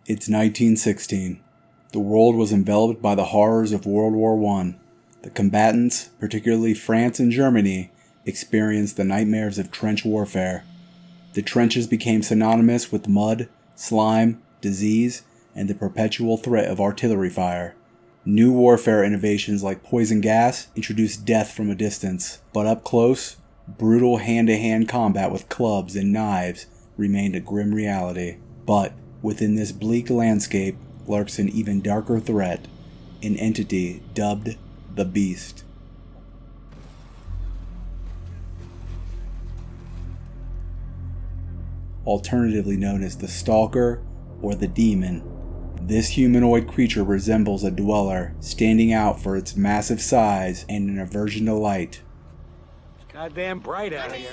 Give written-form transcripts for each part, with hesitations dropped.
It's 1916. The world was enveloped by the horrors of World War I. The combatants, particularly France and Germany, experienced the nightmares of trench warfare. The trenches became synonymous with mud, slime, disease, and the perpetual threat of artillery fire. New warfare innovations like poison gas introduced death from a distance, but up close, brutal hand-to-hand combat with clubs and knives remained a grim reality. But within this bleak landscape lurks an even darker threat, an entity dubbed the Beast. Alternatively known as the Stalker or the Demon, this humanoid creature resembles a dweller, standing out for its massive size and an aversion to light. It's goddamn bright out here.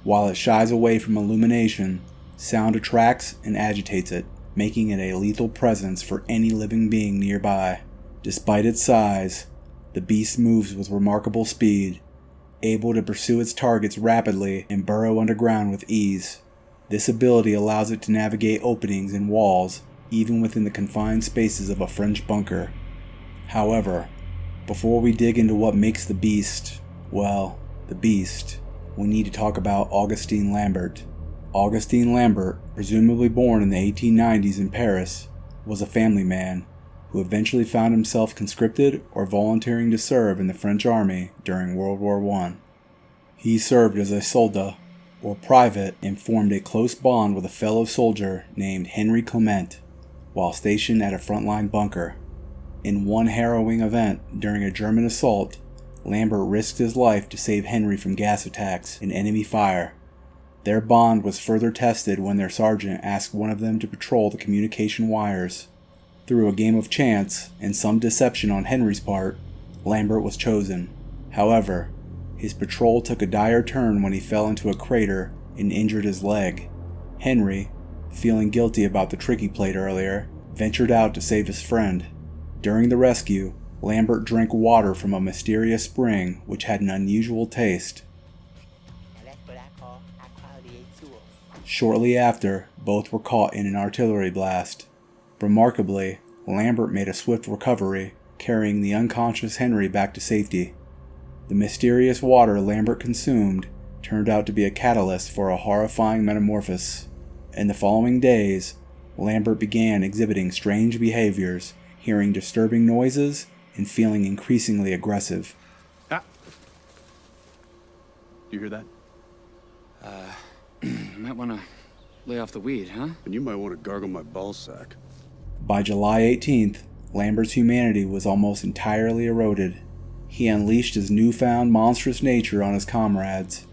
While it shies away from illumination, sound attracts and agitates it, making it a lethal presence for any living being nearby. Despite its size, the beast moves with remarkable speed, able to pursue its targets rapidly and burrow underground with ease. This ability allows it to navigate openings in walls, even within the confined spaces of a French bunker. However, before we dig into what makes the Beast, well, the Beast, we need to talk about Augustin Lambert. Augustin Lambert, presumably born in the 1890s in Paris, was a family man who eventually found himself conscripted or volunteering to serve in the French army during World War I. He served as a soldat, or private, and formed a close bond with a fellow soldier named Henry Clement while stationed at a frontline bunker. In one harrowing event during a German assault, Lambert risked his life to save Henry from gas attacks and enemy fire. Their bond was further tested when their sergeant asked one of them to patrol the communication wires. Through a game of chance and some deception on Henry's part, Lambert was chosen. However, his patrol took a dire turn when he fell into a crater and injured his leg. Henry, feeling guilty about the trick he played earlier, ventured out to save his friend. During the rescue, Lambert drank water from a mysterious spring which had an unusual taste. Shortly after, both were caught in an artillery blast. Remarkably, Lambert made a swift recovery, carrying the unconscious Henry back to safety. The mysterious water Lambert consumed turned out to be a catalyst for a horrifying metamorphosis. In the following days, Lambert began exhibiting strange behaviors, hearing disturbing noises, and feeling increasingly aggressive. Ah! You hear that? You might want to lay off the weed, huh? And you might want to gargle my ballsack. By July 18th, Lambert's humanity was almost entirely eroded. He unleashed his newfound monstrous nature on his comrades,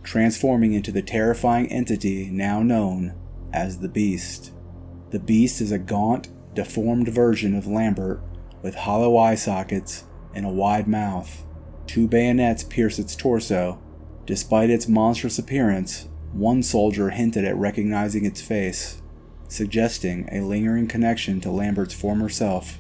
transforming into the terrifying entity now known as the Beast. The Beast is a gaunt, deformed version of Lambert with hollow eye sockets and a wide mouth. 2 bayonets pierce its torso. Despite its monstrous appearance, one soldier hinted at recognizing its face, suggesting a lingering connection to Lambert's former self.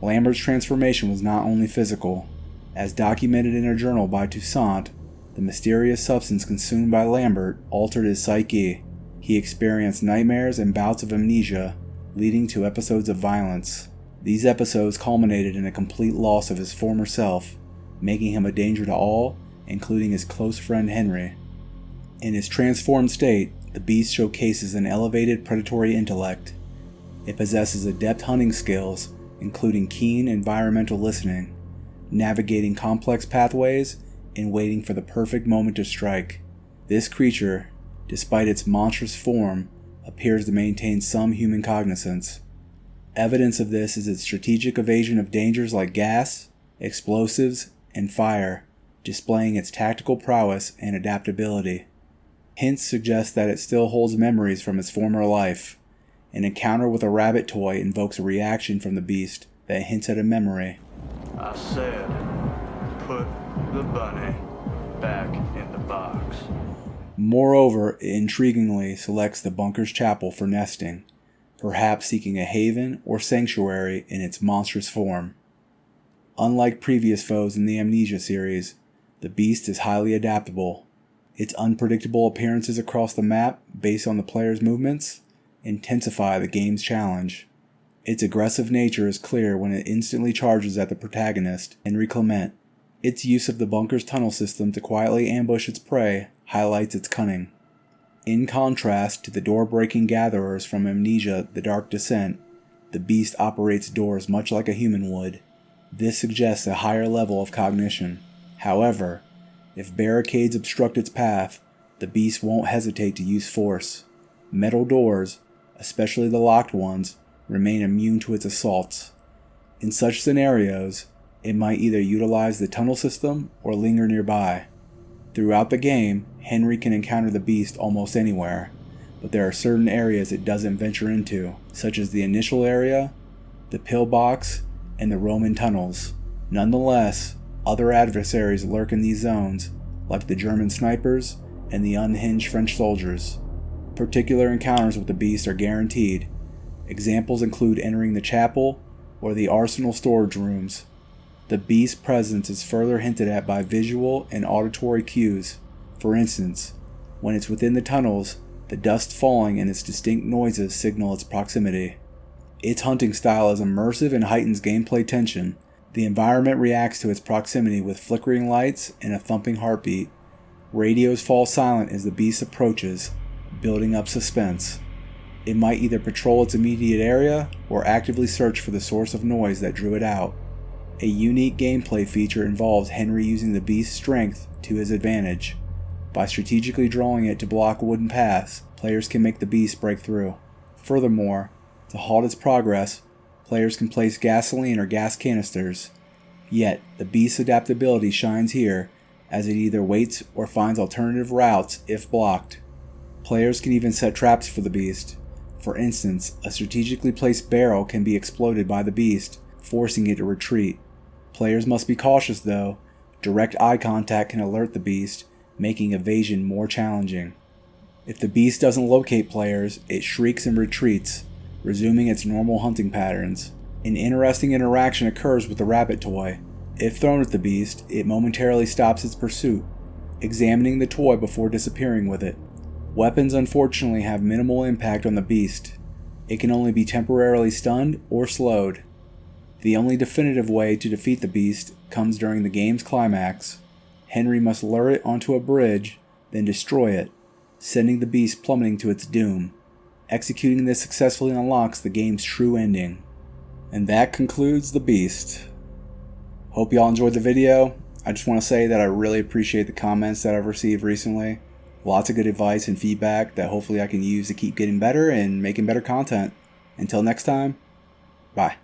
Lambert's transformation was not only physical. As documented in a journal by Toussaint, the mysterious substance consumed by Lambert altered his psyche. He experienced nightmares and bouts of amnesia, leading to episodes of violence. These episodes culminated in a complete loss of his former self, making him a danger to all, including his close friend Henry. In his transformed state, the Beast showcases an elevated predatory intellect. It possesses adept hunting skills, including keen environmental listening, navigating complex pathways, and waiting for the perfect moment to strike. This creature, despite its monstrous form, appears to maintain some human cognizance. Evidence of this is its strategic evasion of dangers like gas, explosives, and fire, displaying its tactical prowess and adaptability. Hints suggest that it still holds memories from its former life. An encounter with a rabbit toy invokes a reaction from the Beast that hints at a memory. I said, put the bunny back in the box. Moreover, it intriguingly selects the bunker's chapel for nesting, perhaps seeking a haven or sanctuary in its monstrous form. Unlike previous foes in the Amnesia series, the Beast is highly adaptable. Its unpredictable appearances across the map based on the player's movements, intensify the game's challenge. Its aggressive nature is clear when it instantly charges at the protagonist, Henry Clement. Its use of the bunker's tunnel system to quietly ambush its prey highlights its cunning. In contrast to the door-breaking gatherers from Amnesia: The Dark Descent, the beast operates doors much like a human would. This suggests a higher level of cognition. However, if barricades obstruct its path, the beast won't hesitate to use force. Metal doors, especially the locked ones, remain immune to its assaults. In such scenarios, it might either utilize the tunnel system or linger nearby. Throughout the game, Henry can encounter the beast almost anywhere, but there are certain areas it doesn't venture into, such as the initial area, the pillbox, and the Roman tunnels. Nonetheless, other adversaries lurk in these zones, like the German snipers and the unhinged French soldiers. Particular encounters with the beast are guaranteed. Examples include entering the chapel or the arsenal storage rooms. The beast's presence is further hinted at by visual and auditory cues. For instance, when it's within the tunnels, the dust falling and its distinct noises signal its proximity. Its hunting style is immersive and heightens gameplay tension. The environment reacts to its proximity with flickering lights and a thumping heartbeat. Radios fall silent as the beast approaches, building up suspense. It might either patrol its immediate area or actively search for the source of noise that drew it out. A unique gameplay feature involves Henry using the beast's strength to his advantage. By strategically drawing it to block wooden paths, players can make the beast break through. Furthermore, to halt its progress, players can place gasoline or gas canisters. Yet, the beast's adaptability shines here, as it either waits or finds alternative routes if blocked. Players can even set traps for the beast. For instance, a strategically placed barrel can be exploded by the beast, forcing it to retreat. Players must be cautious though. Direct eye contact can alert the beast, making evasion more challenging. If the beast doesn't locate players, it shrieks and retreats, resuming its normal hunting patterns. An interesting interaction occurs with the rabbit toy. If thrown at the beast, it momentarily stops its pursuit, examining the toy before disappearing with it. Weapons unfortunately have minimal impact on the beast. It can only be temporarily stunned or slowed. The only definitive way to defeat the beast comes during the game's climax. Henry must lure it onto a bridge, then destroy it, sending the beast plummeting to its doom. Executing this successfully unlocks the game's true ending. And that concludes The Beast. Hope y'all enjoyed the video. I just want to say that I really appreciate the comments that I've received recently. Lots of good advice and feedback that hopefully I can use to keep getting better and making better content. Until next time, bye.